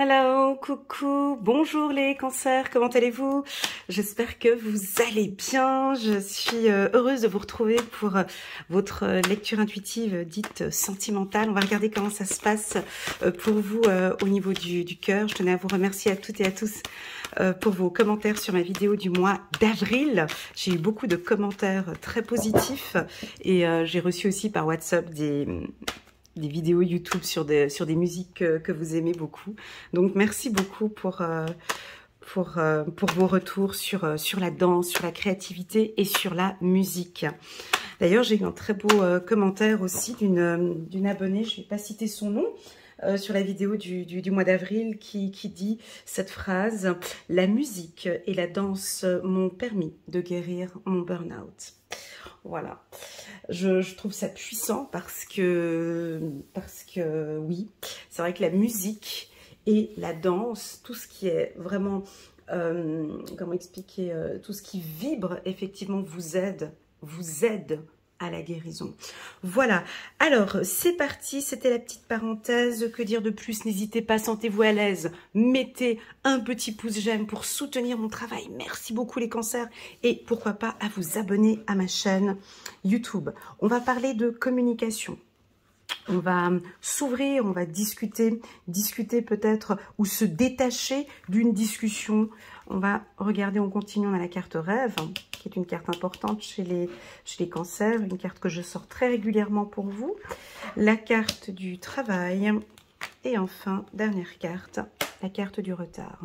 Hello, coucou, bonjour les cancers, comment allez-vous? J'espère que vous allez bien. Je suis heureuse de vous retrouver pour votre lecture intuitive dite sentimentale. On va regarder comment ça se passe pour vous au niveau du cœur. Je tenais à vous remercier à toutes et à tous pour vos commentaires sur ma vidéo du mois d'avril. J'ai eu beaucoup de commentaires très positifs et j'ai reçu aussi par WhatsApp des vidéos YouTube sur des musiques que vous aimez beaucoup. Donc merci beaucoup pour vos retours sur la danse, sur la créativité et sur la musique. D'ailleurs, j'ai eu un très beau commentaire aussi d'une abonnée, je ne vais pas citer son nom, sur la vidéo du mois d'avril qui dit cette phrase: « La musique et la danse m'ont permis de guérir mon burn-out ». Voilà, je trouve ça puissant parce que oui, c'est vrai que la musique et la danse, tout ce qui est vraiment, comment expliquer, tout ce qui vibre effectivement vous aide à la guérison. Voilà, alors c'est parti, c'était la petite parenthèse. Que dire de plus? N'hésitez pas, sentez-vous à l'aise, mettez un petit pouce j'aime pour soutenir mon travail. Merci beaucoup les cancers et pourquoi pas à vous abonner à ma chaîne YouTube. On va parler de communication. On va s'ouvrir, on va discuter peut-être ou se détacher d'une discussion. On va regarder, on continue, on a la carte rêve, qui est une carte importante chez les cancers, une carte que je sors très régulièrement pour vous. La carte du travail et enfin, dernière carte, la carte du retard.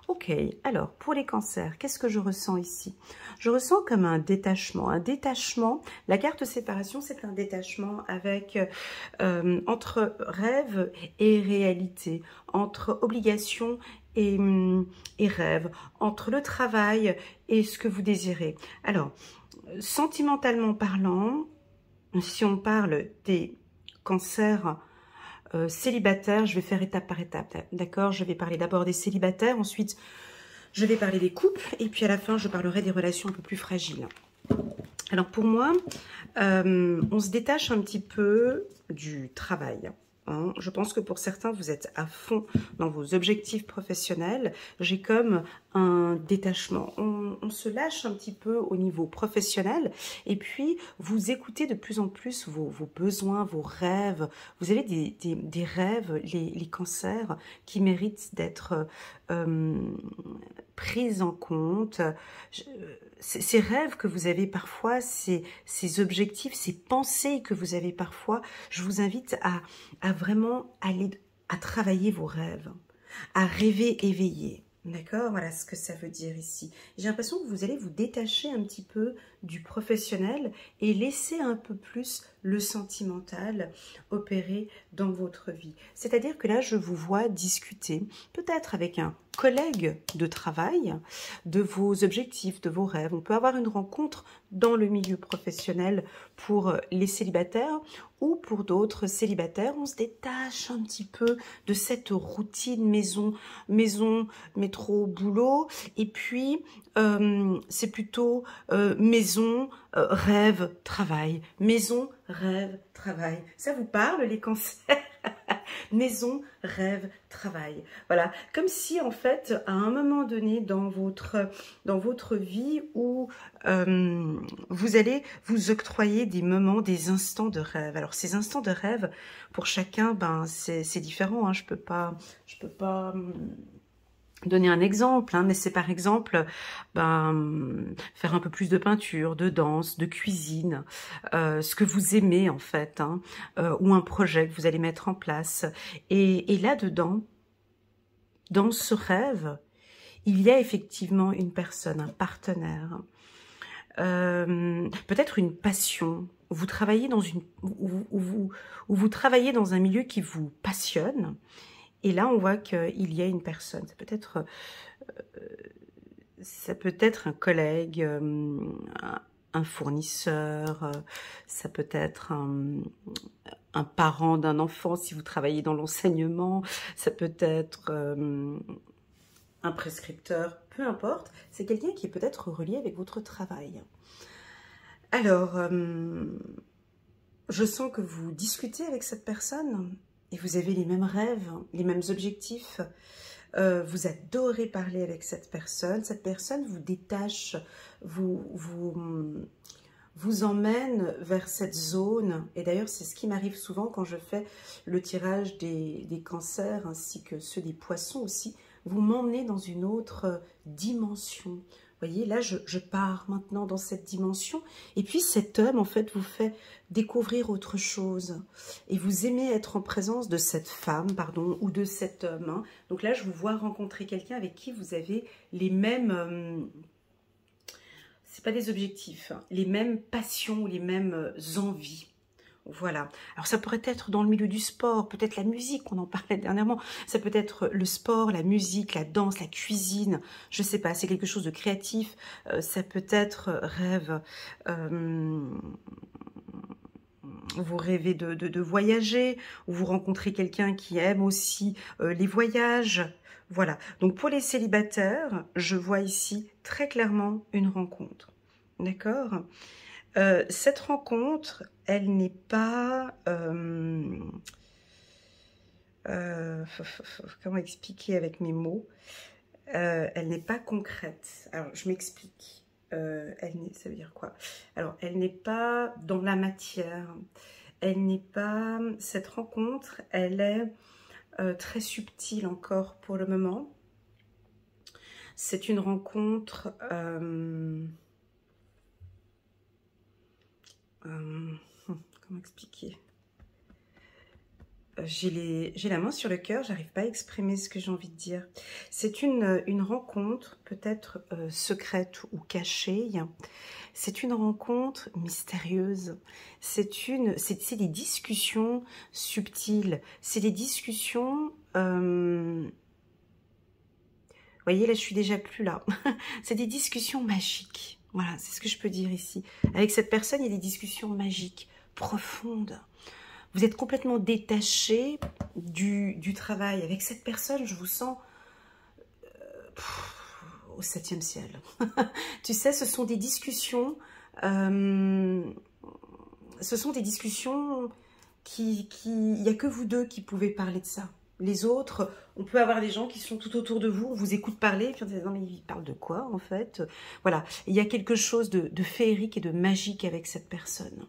Ok, alors pour les cancers, qu'est-ce que je ressens ici? Je ressens comme un détachement. Un détachement, la carte séparation, c'est un détachement avec entre rêve et réalité, entre obligation et rêve, entre le travail et ce que vous désirez. Alors, sentimentalement parlant, si on parle des cancers célibataires, je vais faire étape par étape, d'accord? Je vais parler d'abord des célibataires, ensuite je vais parler des couples, et puis à la fin je parlerai des relations un peu plus fragiles. Alors pour moi, on se détache un petit peu du travail. Hein. Je pense que pour certains, vous êtes à fond dans vos objectifs professionnels. J'ai comme un détachement. On se lâche un petit peu au niveau professionnel et puis vous écoutez de plus en plus vos besoins, vos rêves. Vous avez des rêves, les cancers, qui méritent d'être pris en compte. Ces rêves que vous avez parfois, ces objectifs, ces pensées que vous avez parfois, je vous invite à vraiment aller à travailler vos rêves, à rêver éveillé. D'accord? Voilà ce que ça veut dire ici. J'ai l'impression que vous allez vous détacher un petit peu du professionnel et laisser un peu plus le sentimental opérer dans votre vie. C'est-à-dire que là, je vous vois discuter, peut-être avec un collègue de travail, de vos objectifs, de vos rêves. On peut avoir une rencontre dans le milieu professionnel pour les célibataires ou pour d'autres célibataires. On se détache un petit peu de cette routine maison, métro, boulot. Et puis, c'est plutôt maison, rêve, travail. Maison, rêve, travail. Ça vous parle, les cancers? Maison, rêve, travail. Voilà, comme si en fait, à un moment donné dans votre vie où vous allez vous octroyer des moments, des instants de rêve. Alors ces instants de rêve, pour chacun, ben c'est différent. Hein. Je peux pas donner un exemple, hein, mais c'est par exemple faire un peu plus de peinture, de danse, de cuisine, ce que vous aimez en fait, hein, ou un projet que vous allez mettre en place. Et là-dedans, dans ce rêve, il y a effectivement une personne, un partenaire, peut-être une passion. Vous travaillez dans vous travaillez dans un milieu qui vous passionne. Et là, on voit qu'il y a une personne. Ça peut être un collègue, un fournisseur, ça peut être un parent d'un enfant si vous travaillez dans l'enseignement, ça peut être un prescripteur, peu importe. C'est quelqu'un qui est peut-être relié avec votre travail. Alors, je sens que vous discutez avec cette personne. et vous avez les mêmes rêves, les mêmes objectifs. Vous adorez parler avec cette personne vous détache, vous emmène vers cette zone. Et d'ailleurs, c'est ce qui m'arrive souvent quand je fais le tirage des cancers ainsi que ceux des poissons aussi. Vous m'emmenez dans une autre dimension. Vous voyez, là, je pars maintenant dans cette dimension. Et puis, cet homme, en fait, vous fait découvrir autre chose. Et vous aimez être en présence de cette femme, pardon, ou de cet homme. Hein. Donc là, je vous vois rencontrer quelqu'un avec qui vous avez les mêmes... c'est pas des objectifs, hein, les mêmes passions, les mêmes envies. Voilà. Alors ça pourrait être dans le milieu du sport, peut-être la musique, on en parlait dernièrement. Ça peut être le sport, la musique, la danse, la cuisine. Je sais pas, c'est quelque chose de créatif. Ça peut être rêve. Vous rêvez de voyager, ou vous rencontrez quelqu'un qui aime aussi les voyages. Voilà. Donc pour les célibataires, je vois ici très clairement une rencontre. D'accord ? Cette rencontre, elle n'est pas... comment expliquer avec mes mots? Elle n'est pas concrète. Alors, je m'explique. Ça veut dire quoi? Alors, elle n'est pas dans la matière. Elle n'est pas... Cette rencontre, elle est très subtile encore pour le moment. C'est une rencontre... comment expliquer? J'ai la main sur le cœur, j'arrive pas à exprimer ce que j'ai envie de dire. C'est une rencontre peut-être secrète ou cachée. C'est une rencontre mystérieuse. C'est des discussions subtiles. C'est des discussions... Vous voyez, là, je suis déjà plus là. C'est des discussions magiques. Voilà, c'est ce que je peux dire ici. Avec cette personne, il y a des discussions magiques, profondes. Vous êtes complètement détaché du travail. Avec cette personne, je vous sens au 7e ciel. Tu sais, ce sont des discussions... il n'y a que vous deux qui pouvez parler de ça. Les autres, on peut avoir des gens qui sont tout autour de vous, on vous écoute parler, puis on se dit, non mais il parle de quoi en fait? Voilà, il y a quelque chose de féerique et de magique avec cette personne.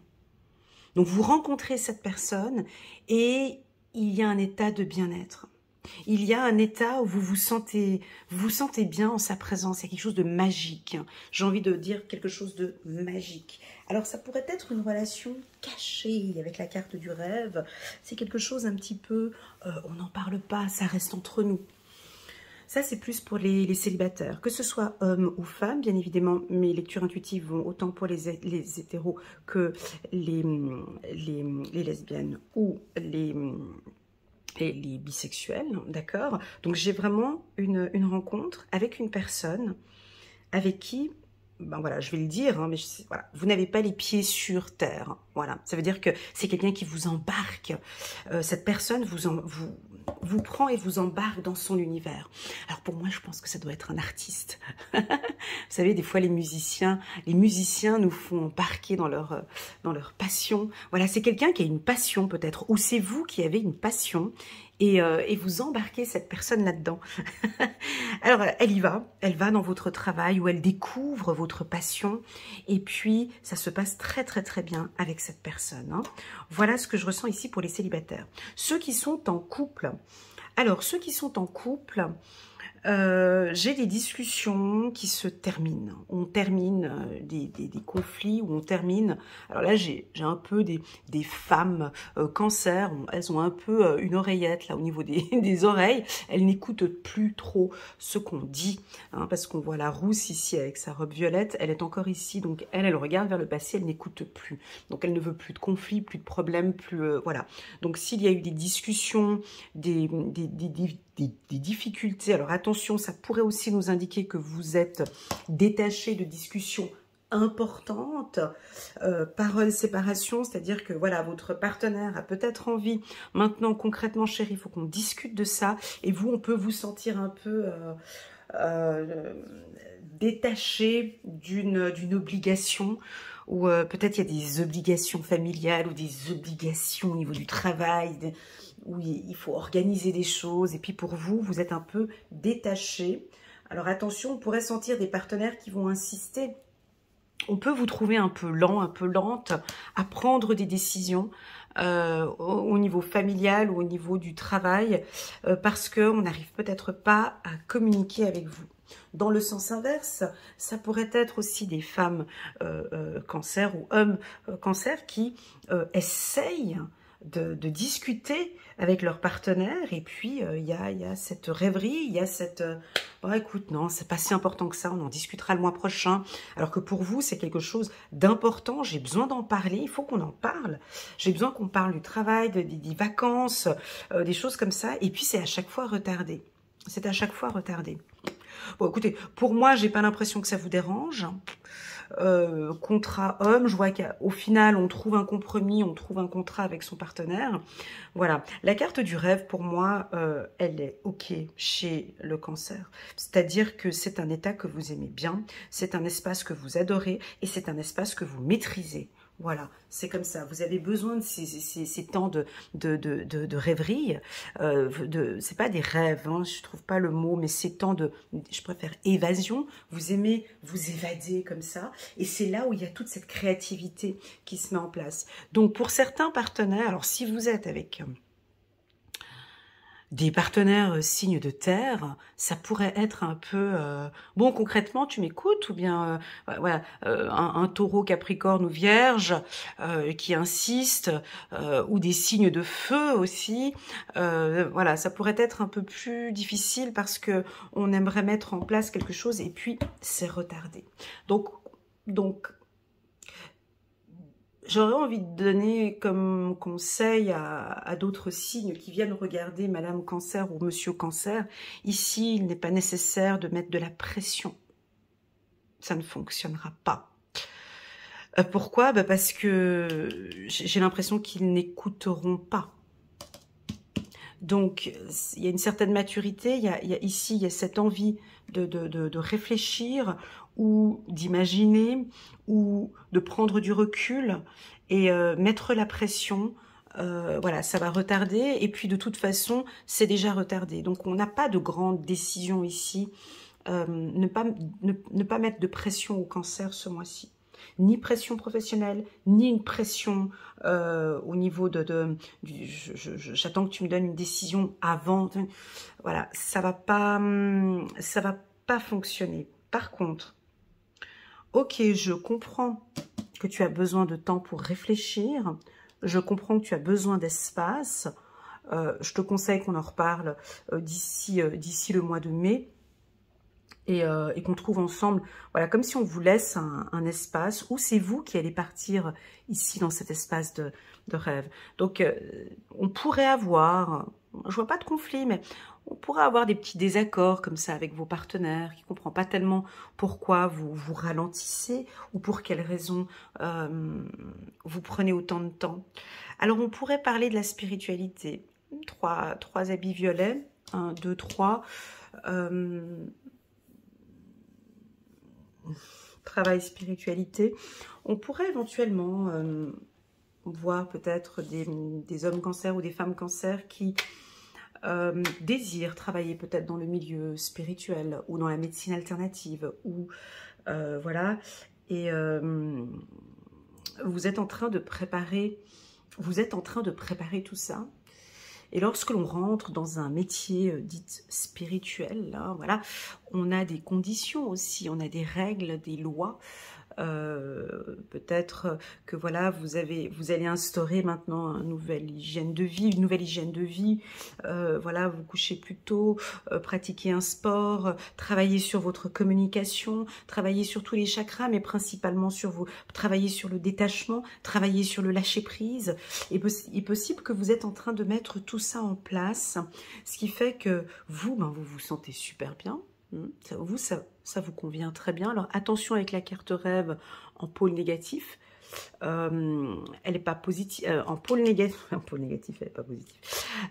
Donc vous rencontrez cette personne et il y a un état de bien-être. Il y a un état où vous vous sentez bien en sa présence. Il y a quelque chose de magique. J'ai envie de dire quelque chose de magique. Alors ça pourrait être une relation cachée avec la carte du rêve. C'est quelque chose un petit peu, on n'en parle pas, ça reste entre nous. Ça, c'est plus pour les célibataires, que ce soit hommes ou femmes. Bien évidemment, mes lectures intuitives vont autant pour les hétéros que les lesbiennes ou les bisexuels, d'accord? Donc, j'ai vraiment une rencontre avec une personne avec qui... Ben voilà, je vais le dire, hein, mais voilà, vous n'avez pas les pieds sur terre. Voilà, ça veut dire que c'est quelqu'un qui vous embarque. Cette personne vous prend et vous embarque dans son univers. Alors pour moi, je pense que ça doit être un artiste. Vous savez, des fois les musiciens nous font embarquer dans leur passion. Voilà, c'est quelqu'un qui a une passion peut-être, ou c'est vous qui avez une passion. Et vous embarquez cette personne là-dedans. Alors, elle va dans votre travail où elle découvre votre passion. Et puis, ça se passe très, très, très bien avec cette personne. Hein. Voilà ce que je ressens ici pour les célibataires. Ceux qui sont en couple. Alors, ceux qui sont en couple... j'ai des discussions qui se terminent. On termine des conflits où on termine... Alors là, j'ai un peu des femmes cancer. Elles ont un peu une oreillette là au niveau des oreilles. Elles n'écoutent plus trop ce qu'on dit. Hein, parce qu'on voit la rousse ici avec sa robe violette. Elle est encore ici. Donc elle regarde vers le passé. Elle n'écoute plus. Donc elle ne veut plus de conflits, plus de problèmes, plus... voilà. Donc s'il y a eu des discussions, des difficultés. Alors attention, ça pourrait aussi nous indiquer que vous êtes détaché de discussions importantes, parole séparation, c'est-à-dire que voilà, votre partenaire a peut-être envie, maintenant concrètement chérie, il faut qu'on discute de ça, et vous, on peut vous sentir un peu détaché d'une obligation, ou peut-être il y a des obligations familiales ou des obligations au niveau du travail, où il faut organiser des choses, et puis pour vous, vous êtes un peu détaché. Alors attention, on pourrait sentir des partenaires qui vont insister. On peut vous trouver un peu lent, un peu lente à prendre des décisions au niveau familial ou au niveau du travail, parce qu'on n'arrive peut-être pas à communiquer avec vous. Dans le sens inverse, ça pourrait être aussi des femmes cancer ou hommes cancer qui essayent de discuter avec leur partenaire, et puis il y a cette rêverie, il y a cette bon, écoute, non, c'est pas si important que ça, on en discutera le mois prochain, alors que pour vous c'est quelque chose d'important, j'ai besoin d'en parler, il faut qu'on en parle, j'ai besoin qu'on parle du travail, des vacances, des choses comme ça, et puis c'est à chaque fois retardé, c'est à chaque fois retardé. Bon, écoutez, pour moi, j'ai pas l'impression que ça vous dérange. Contrat homme, je vois qu'au final, on trouve un compromis, on trouve un contrat avec son partenaire. Voilà. La carte du rêve, pour moi, elle est OK chez le cancer. C'est-à-dire que c'est un état que vous aimez bien, c'est un espace que vous adorez et c'est un espace que vous maîtrisez. Voilà, c'est comme ça. Vous avez besoin de ces temps de rêverie. C'est pas des rêves, hein, je trouve pas le mot, mais ces temps je préfère évasion. Vous aimez vous évader comme ça. Et c'est là où il y a toute cette créativité qui se met en place. Donc pour certains partenaires, alors si vous êtes avec des partenaires signes de terre, ça pourrait être un peu bon, concrètement tu m'écoutes, ou bien voilà, un taureau, capricorne ou vierge qui insiste, ou des signes de feu aussi, voilà, ça pourrait être un peu plus difficile parce que on aimerait mettre en place quelque chose et puis c'est retardé. Donc j'aurais envie de donner comme conseil à d'autres signes qui viennent regarder Madame Cancer ou Monsieur Cancer. Ici, il n'est pas nécessaire de mettre de la pression. Ça ne fonctionnera pas. Pourquoi? Parce que j'ai l'impression qu'ils n'écouteront pas. Donc, il y a une certaine maturité, ici, il y a cette envie de réfléchir ou d'imaginer ou de prendre du recul et mettre la pression. Voilà, ça va retarder et puis de toute façon, c'est déjà retardé. Donc, on n'a pas de grande décision ici. Ne pas mettre de pression au cancer ce mois-ci. Ni pression professionnelle, ni une pression au niveau j'attends que tu me donnes une décision avant. Voilà, ça va pas fonctionner. Par contre, ok, je comprends que tu as besoin de temps pour réfléchir. Je comprends que tu as besoin d'espace. Je te conseille qu'on en reparle d'ici le mois de mai. Et qu'on trouve ensemble, voilà, comme si on vous laisse un espace où c'est vous qui allez partir ici dans cet espace de rêve. Donc, on pourrait avoir, je vois pas de conflit, mais on pourrait avoir des petits désaccords comme ça avec vos partenaires qui ne comprennent pas tellement pourquoi vous vous ralentissez ou pour quelles raisons vous prenez autant de temps. Alors, on pourrait parler de la spiritualité. Trois habits violets, 1, 2, 3. Travail, spiritualité. On pourrait éventuellement voir peut-être des hommes cancer ou des femmes cancer qui désirent travailler peut-être dans le milieu spirituel ou dans la médecine alternative ou voilà, et vous êtes en train de préparer tout ça. Et lorsque l'on rentre dans un métier dit spirituel, là, voilà, on a des conditions aussi, on a des règles, des lois. Peut-être que voilà, vous allez instaurer maintenant une nouvelle hygiène de vie, voilà, vous couchez plus tôt, pratiquer un sport, travailler sur votre communication, travailler sur tous les chakras, mais principalement travailler sur le détachement, travailler sur le lâcher prise. Il est possible que vous êtes en train de mettre tout ça en place, ce qui fait que vous vous sentez super bien. Ça vous convient très bien. Alors attention avec la carte rêve en pôle négatif. Elle n'est pas positive. En pôle négatif, elle n'est pas positive.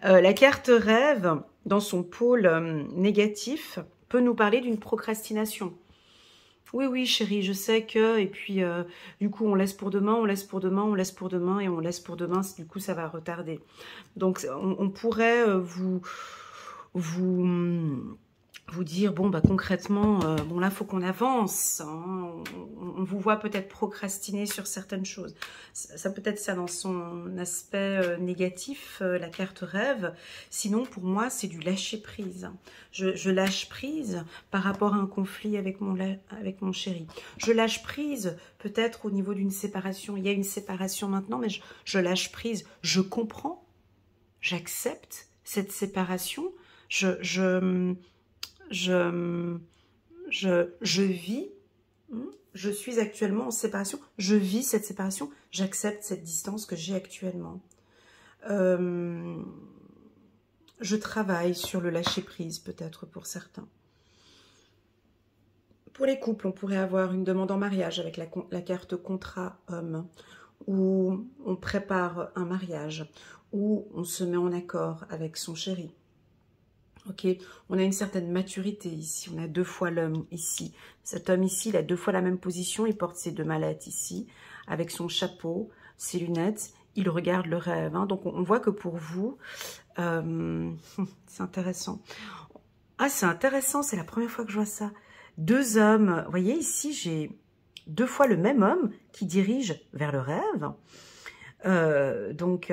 La carte rêve dans son pôle négatif, peut nous parler d'une procrastination. Oui, oui, chérie, je sais que, et puis, du coup, on laisse pour demain, on laisse pour demain, on laisse pour demain, et on laisse pour demain, du coup, ça va retarder. Donc, on pourrait vous dire, bon, bah, concrètement, bon, là, il faut qu'on avance. Hein, on vous voit peut-être procrastiner sur certaines choses. Ça peut être ça dans son aspect négatif, la carte rêve. Sinon, pour moi, c'est du lâcher-prise. Je lâche prise par rapport à un conflit avec mon chéri. Je lâche prise peut-être au niveau d'une séparation. Il y a une séparation maintenant, mais je lâche prise. Je comprends, j'accepte cette séparation. Je vis, je suis actuellement en séparation, je vis cette séparation, j'accepte cette distance que j'ai actuellement. Je travaille sur le lâcher-prise peut-être pour certains. Pour les couples, on pourrait avoir une demande en mariage avec la carte contrat homme, où on prépare un mariage, où on se met en accord avec son chéri. Ok, on a une certaine maturité ici, on a 2 fois l'homme ici. Cet homme ici, il a 2 fois la même position, il porte ses 2 mallettes ici, avec son chapeau, ses lunettes, il regarde le rêve. Hein. Donc on voit que pour vous, c'est intéressant. Ah, c'est intéressant, c'est la première fois que je vois ça. 2 hommes, vous voyez ici, j'ai 2 fois le même homme qui dirige vers le rêve. Donc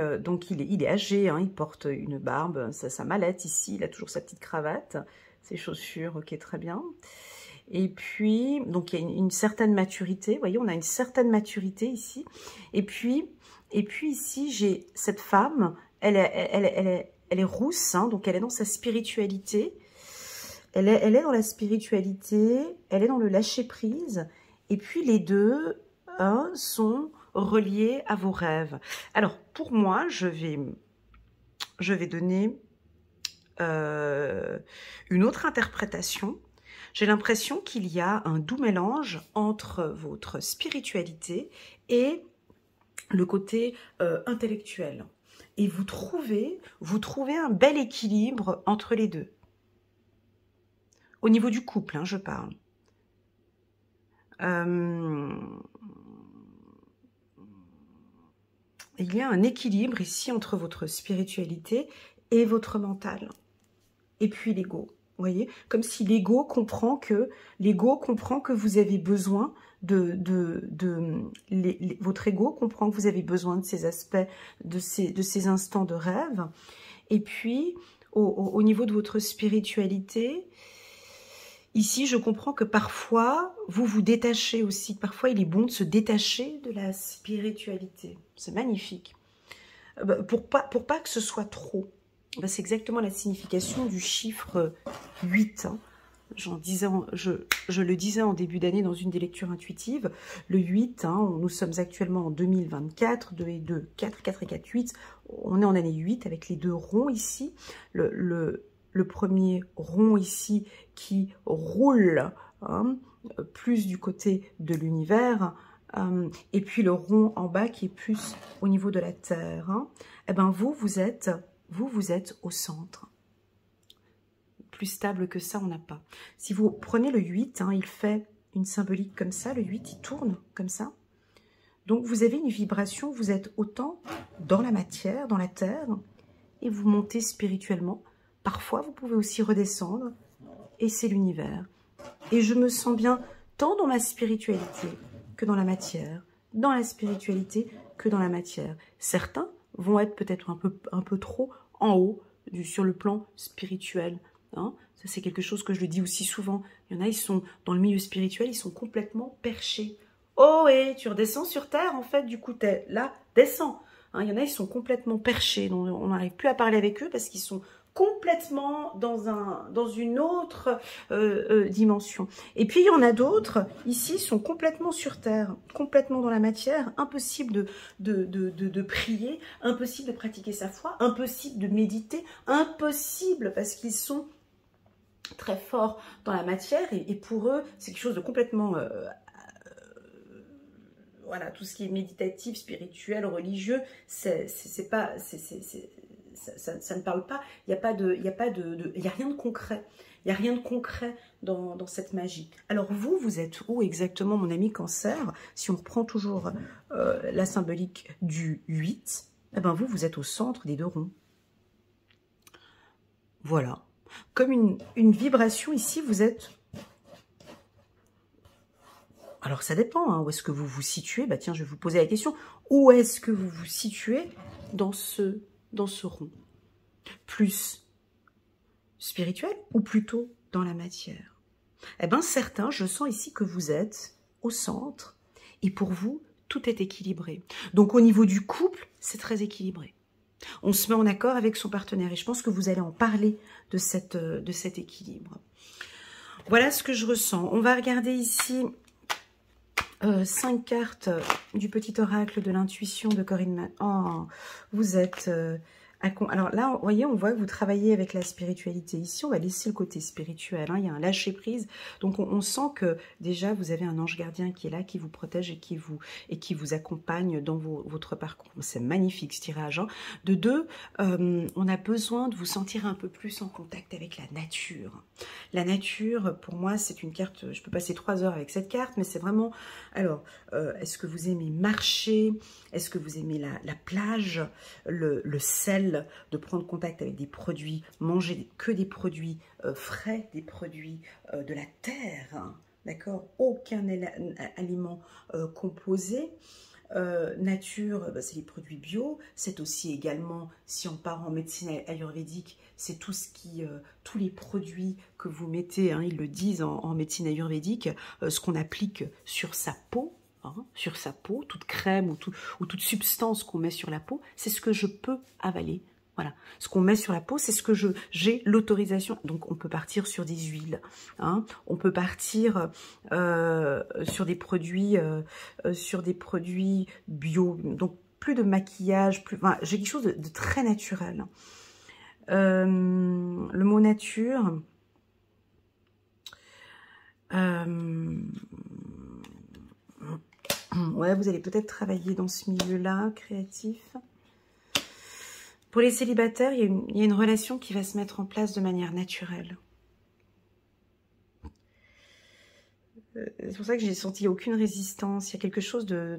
il est âgé, hein, il porte une barbe, sa mallette ici, il a toujours sa petite cravate, ses chaussures, ok, très bien. Et puis, donc il y a une certaine maturité, vous voyez, on a une certaine maturité ici. Et puis ici, j'ai cette femme, elle est rousse, hein, donc elle est dans sa spiritualité. Elle est dans la spiritualité, elle est dans le lâcher-prise. Et puis les deux sont reliés à vos rêves. Alors, pour moi, je vais donner une autre interprétation. J'ai l'impression qu'il y a un doux mélange entre votre spiritualité et le côté intellectuel. Et vous trouvez un bel équilibre entre les deux. Au niveau du couple, hein, je parle. Il y a un équilibre ici entre votre spiritualité et votre mental. Et puis l'ego. Vous voyez, comme si l'ego comprend que vous avez besoin votre ego comprend que vous avez besoin de ces aspects, de ces instants de rêve. Et puis, au niveau de votre spiritualité, ici, je comprends que parfois, vous vous détachez aussi. Parfois, il est bon de se détacher de la spiritualité. C'est magnifique. Pour pas que ce soit trop. C'est exactement la signification du chiffre 8. Hein. Je le disais en début d'année dans une des lectures intuitives. Le 8, hein, nous sommes actuellement en 2024. 2 et 2, 4, 4 et 4, 8. On est en année 8 avec les 2 ronds ici. Le premier rond ici qui roule, hein, plus du côté de l'univers, et puis le rond en bas qui est plus au niveau de la Terre. Hein. Eh ben vous êtes au centre. Plus stable que ça, on n'a pas. Si vous prenez le 8, hein, il fait une symbolique comme ça. Le 8, il tourne comme ça. Donc, vous avez une vibration, vous êtes autant dans la matière, dans la terre, et vous montez spirituellement. Parfois, vous pouvez aussi redescendre, et c'est l'univers. Et je me sens bien tant dans ma spiritualité que dans la matière, dans la spiritualité que dans la matière. Certains vont être peut-être un peu trop en haut sur le plan spirituel. Hein. Ça, c'est quelque chose que je le dis aussi souvent. Il y en a, ils sont dans le milieu spirituel, ils sont complètement perchés. Oh, et tu redescends sur Terre, en fait, du coup, t'es là, descends. Hein, il y en a, ils sont complètement perchés. Donc, on n'arrive plus à parler avec eux parce qu'ils sont complètement dans une autre dimension. Et puis, il y en a d'autres, ici, sont complètement sur Terre, complètement dans la matière. Impossible de prier, impossible de pratiquer sa foi, impossible de méditer, impossible parce qu'ils sont très forts dans la matière. Et pour eux, c'est quelque chose de complètement... voilà, tout ce qui est méditatif, spirituel, religieux, c'est pas... Ça ne parle pas, il n'y a rien de concret. Il n'y a rien de concret dans cette magie. Alors vous, vous êtes où exactement, mon ami Cancer? Si on reprend toujours la symbolique du 8, eh ben vous, vous êtes au centre des deux ronds. Voilà. Comme une vibration ici, vous êtes... Alors ça dépend, hein, où est-ce que vous vous situez? Bah tiens, je vais vous poser la question. Où est-ce que vous vous situez dans ce rond? Plus spirituel ou plutôt dans la matière? Eh bien, certains, je sens ici que vous êtes au centre et pour vous, tout est équilibré. Donc, au niveau du couple, c'est très équilibré. On se met en accord avec son partenaire et je pense que vous allez en parler de cet équilibre. Voilà ce que je ressens. On va regarder ici 5 cartes du petit oracle de l'intuition de Corinne. Oh, vous êtes... alors là, vous voyez, on voit que vous travaillez avec la spiritualité. Ici, on va laisser le côté spirituel. Hein, il y a un lâcher-prise. Donc, on sent que déjà, vous avez un ange gardien qui est là, qui vous protège et qui vous accompagne dans votre parcours. C'est magnifique, ce tirage. Hein. De deux, on a besoin de vous sentir un peu plus en contact avec la nature. La nature, pour moi, c'est une carte... Je peux passer 3 heures avec cette carte, mais c'est vraiment... Alors, est-ce que vous aimez marcher? Est-ce que vous aimez la plage, le sel, de prendre contact avec des produits, manger que des produits frais, des produits de la terre, hein, d'accord? Aucun aliment composé. Nature, bah, c'est les produits bio. C'est aussi également, si on part en médecine ayurvédique, c'est tout ce qui, tous les produits que vous mettez, hein, ils le disent en médecine ayurvédique, ce qu'on applique sur sa peau. Hein, sur sa peau, toute crème ou toute substance qu'on met sur la peau, c'est ce que je peux avaler. Voilà, ce qu'on met sur la peau, c'est ce que j'ai l'autorisation. Donc, on peut partir sur des huiles, hein, on peut partir sur des produits bio. Donc, plus de maquillage, enfin, j'ai quelque chose de très naturel. Le mot nature. Ouais, vous allez peut-être travailler dans ce milieu-là, créatif. Pour les célibataires, il y a une relation qui va se mettre en place de manière naturelle. C'est pour ça que j'ai senti aucune résistance. Il y a quelque chose de...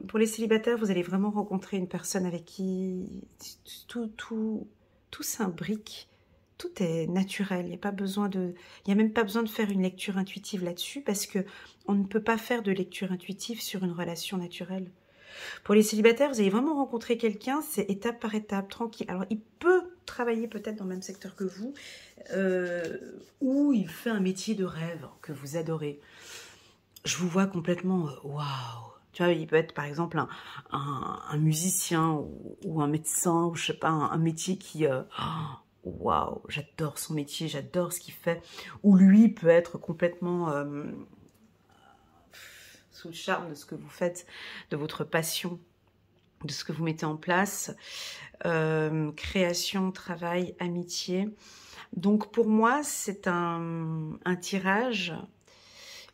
Pour les célibataires, vous allez vraiment rencontrer une personne avec qui tout s'imbrique. Tout est naturel, il n'y a même pas besoin de faire une lecture intuitive là-dessus parce que on ne peut pas faire de lecture intuitive sur une relation naturelle. Pour les célibataires, vous allez vraiment rencontrer quelqu'un, c'est étape par étape, tranquille. Alors, il peut travailler peut-être dans le même secteur que vous, ou il fait un métier de rêve que vous adorez. Je vous vois complètement, waouh! Tu vois, il peut être par exemple un musicien ou un médecin, ou je sais pas, un métier qui... waouh, j'adore son métier, j'adore ce qu'il fait. Ou lui peut être complètement sous le charme de ce que vous faites, de votre passion, de ce que vous mettez en place. Création, travail, amitié. Donc pour moi, c'est un tirage,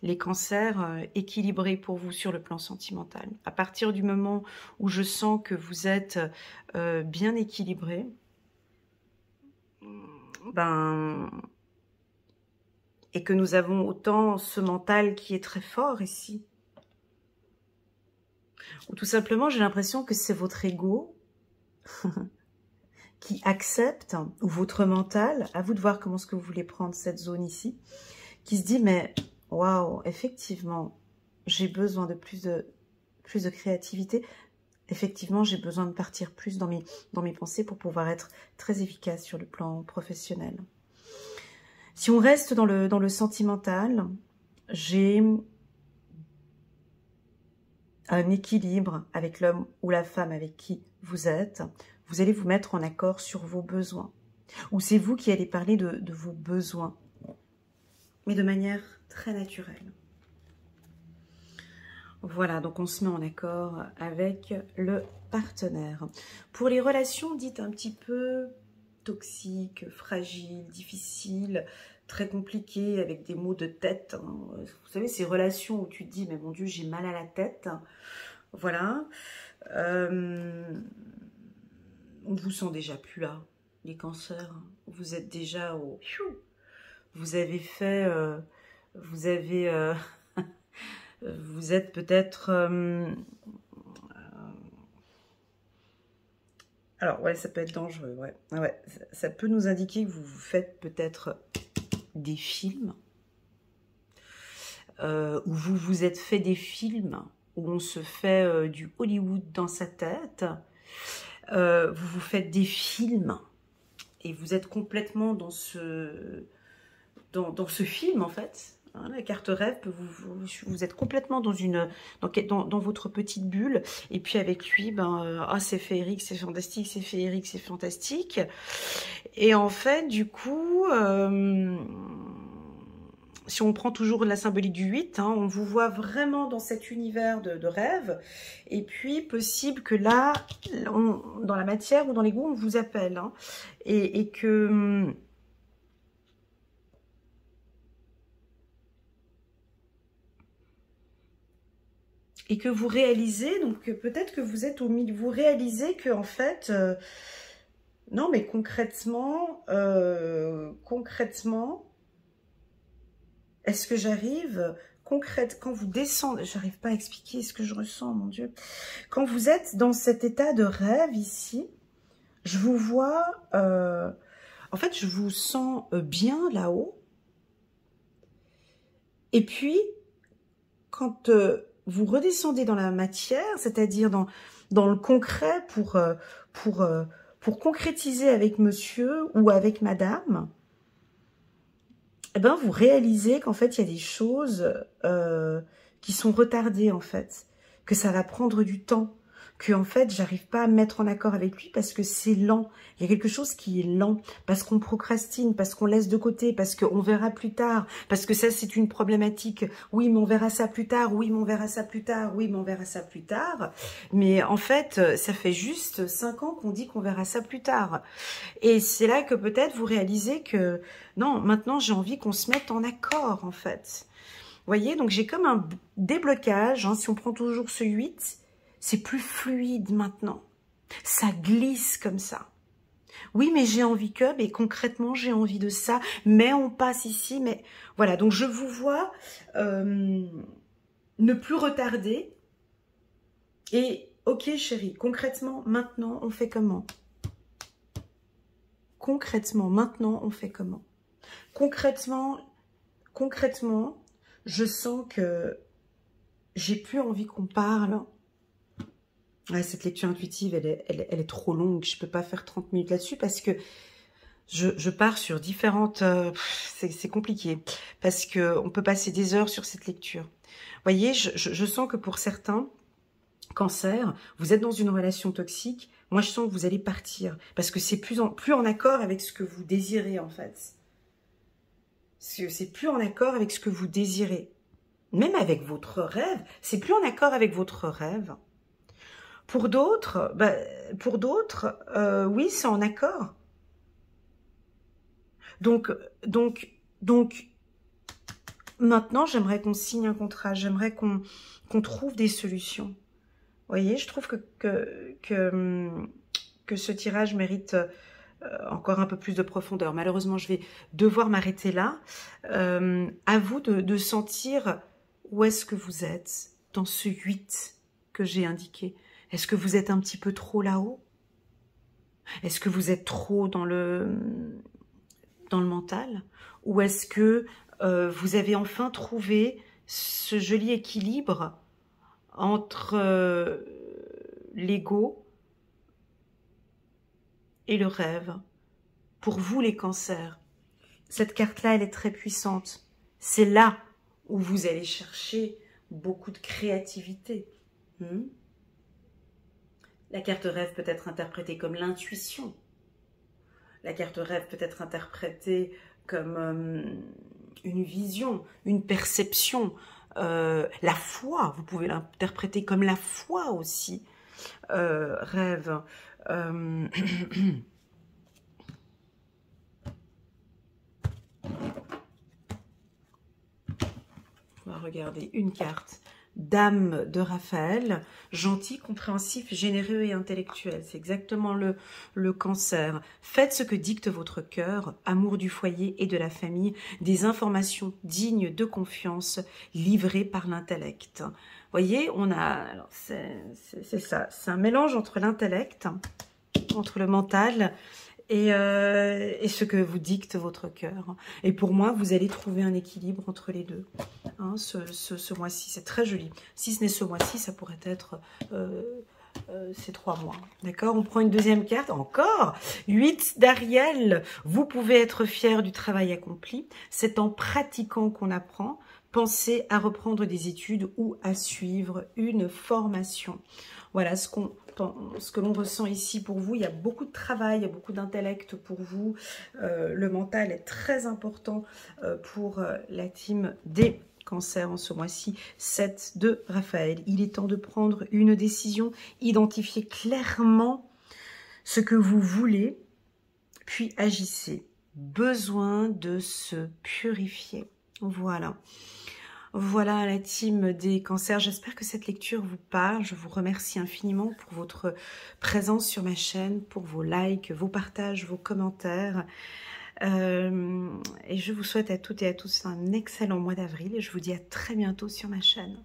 les cancers, équilibré pour vous sur le plan sentimental. À partir du moment où je sens que vous êtes bien équilibré, et que nous avons autant ce mental qui est très fort ici. Ou tout simplement, j'ai l'impression que c'est votre ego qui accepte, ou votre mental, à vous de voir comment est-ce que vous voulez prendre cette zone ici, qui se dit, mais waouh, effectivement, j'ai besoin de plus de créativité. Effectivement, j'ai besoin de partir plus dans mes pensées pour pouvoir être très efficace sur le plan professionnel. Si on reste dans le sentimental, j'ai un équilibre avec l'homme ou la femme avec qui vous êtes. Vous allez vous mettre en accord sur vos besoins. Ou c'est vous qui allez parler de vos besoins, mais de manière très naturelle. Voilà, donc on se met en accord avec le partenaire. Pour les relations dites un petit peu toxiques, fragiles, difficiles, très compliquées, avec des maux de tête. Hein. Vous savez, ces relations où tu te dis, mais mon Dieu, j'ai mal à la tête. Voilà. On vous sent déjà plus là. les cancers. Vous êtes déjà au... Vous avez fait... vous avez... vous êtes peut-être... alors, ouais, ça peut être dangereux, ouais. Ouais, ça peut nous indiquer que vous faites peut-être des films, où vous vous êtes fait des films, où on se fait du Hollywood dans sa tête. Vous vous faites des films, et vous êtes complètement dans ce film, en fait. Hein, la carte rêve, vous êtes complètement dans votre petite bulle. Et puis avec lui, ben, c'est féerique, c'est fantastique, c'est féerique, c'est fantastique. Et en fait, du coup, si on prend toujours la symbolique du 8, hein, on vous voit vraiment dans cet univers de rêve. Et puis, possible que là, dans la matière ou dans l'ego, on vous appelle. Hein, et que... et que vous réalisez, donc peut-être que vous êtes au milieu, vous réalisez que en fait, non mais concrètement, est-ce que j'arrive, quand vous descendez, j'arrive pas à expliquer ce que je ressens, mon Dieu, quand vous êtes dans cet état de rêve ici, je vous vois, en fait je vous sens bien là-haut, et puis quand... vous redescendez dans la matière, c'est-à-dire dans le concret pour concrétiser avec monsieur ou avec madame, eh ben vous réalisez qu'en fait, il y a des choses qui sont retardées, en fait, que ça va prendre du temps, que en fait, j'arrive pas à me mettre en accord avec lui parce que c'est lent. Il y a quelque chose qui est lent, parce qu'on procrastine, parce qu'on laisse de côté, parce qu'on verra plus tard, parce que ça, c'est une problématique. Oui, mais on verra ça plus tard, oui, mais on verra ça plus tard, oui, mais on verra ça plus tard. Mais en fait, ça fait juste 5 ans qu'on dit qu'on verra ça plus tard. Et c'est là que peut-être vous réalisez que, non, maintenant, j'ai envie qu'on se mette en accord, en fait. Vous voyez, donc j'ai comme un déblocage, hein, si on prend toujours ce 8, c'est plus fluide maintenant. Ça glisse comme ça. Oui, mais j'ai envie que, mais concrètement, j'ai envie de ça. Mais on passe ici, mais... Voilà, donc je vous vois ne plus retarder. Et, ok chérie, concrètement, maintenant, on fait comment? Concrètement, maintenant, on fait comment? Concrètement, je sens que j'ai plus envie qu'on parle. Ouais, cette lecture intuitive, elle est trop longue. Je peux pas faire 30 minutes là-dessus parce que je pars sur différentes... c'est compliqué parce qu'on peut passer des heures sur cette lecture. Vous voyez, je sens que pour certains, Cancer, vous êtes dans une relation toxique. Moi, je sens que vous allez partir parce que c'est plus en accord avec ce que vous désirez, en fait. C'est plus en accord avec ce que vous désirez. Même avec votre rêve, c'est plus en accord avec votre rêve. Pour d'autres, oui, c'est en accord. Donc, maintenant, j'aimerais qu'on signe un contrat. J'aimerais qu'on trouve des solutions. Vous voyez, je trouve que ce tirage mérite encore un peu plus de profondeur. Malheureusement, je vais devoir m'arrêter là. À vous de sentir où est-ce que vous êtes dans ce 8 que j'ai indiqué. Est-ce que vous êtes un petit peu trop là-haut? Est-ce que vous êtes trop dans le mental? Ou est-ce que vous avez enfin trouvé ce joli équilibre entre l'ego et le rêve? Pour vous, les cancers, cette carte-là, elle est très puissante. C'est là où vous allez chercher beaucoup de créativité. La carte rêve peut être interprétée comme l'intuition. La carte rêve peut être interprétée comme une vision, une perception. La foi, vous pouvez l'interpréter comme la foi aussi. Rêve. On va regarder une carte Dame de Raphaël, gentil, compréhensif, généreux et intellectuel. C'est exactement le Cancer. Faites ce que dicte votre cœur, amour du foyer et de la famille, des informations dignes de confiance, livrées par l'intellect. Voyez, on a, alors c'est ça, c'est un mélange entre l'intellect, entre le mental et ce que vous dicte votre cœur. Et pour moi, vous allez trouver un équilibre entre les deux. Hein, ce mois-ci, c'est très joli. Si ce n'est ce mois-ci, ça pourrait être ces 3 mois. D'accord? On prend une deuxième carte. Encore 8 d'Ariel. Vous pouvez être fier du travail accompli. C'est en pratiquant qu'on apprend. Pensez à reprendre des études ou à suivre une formation. Voilà ce que l'on ressent ici pour vous. Il y a beaucoup de travail, il y a beaucoup d'intellect pour vous. Le mental est très important pour la team des Cancers en ce mois-ci. 7 de Raphaël. Il est temps de prendre une décision, identifier clairement ce que vous voulez, puis agissez. Besoin de se purifier. Voilà. Voilà la team des Cancers. J'espère que cette lecture vous parle. Je vous remercie infiniment pour votre présence sur ma chaîne, pour vos likes, vos partages, vos commentaires. Et je vous souhaite à toutes et à tous un excellent mois d'avril et je vous dis à très bientôt sur ma chaîne.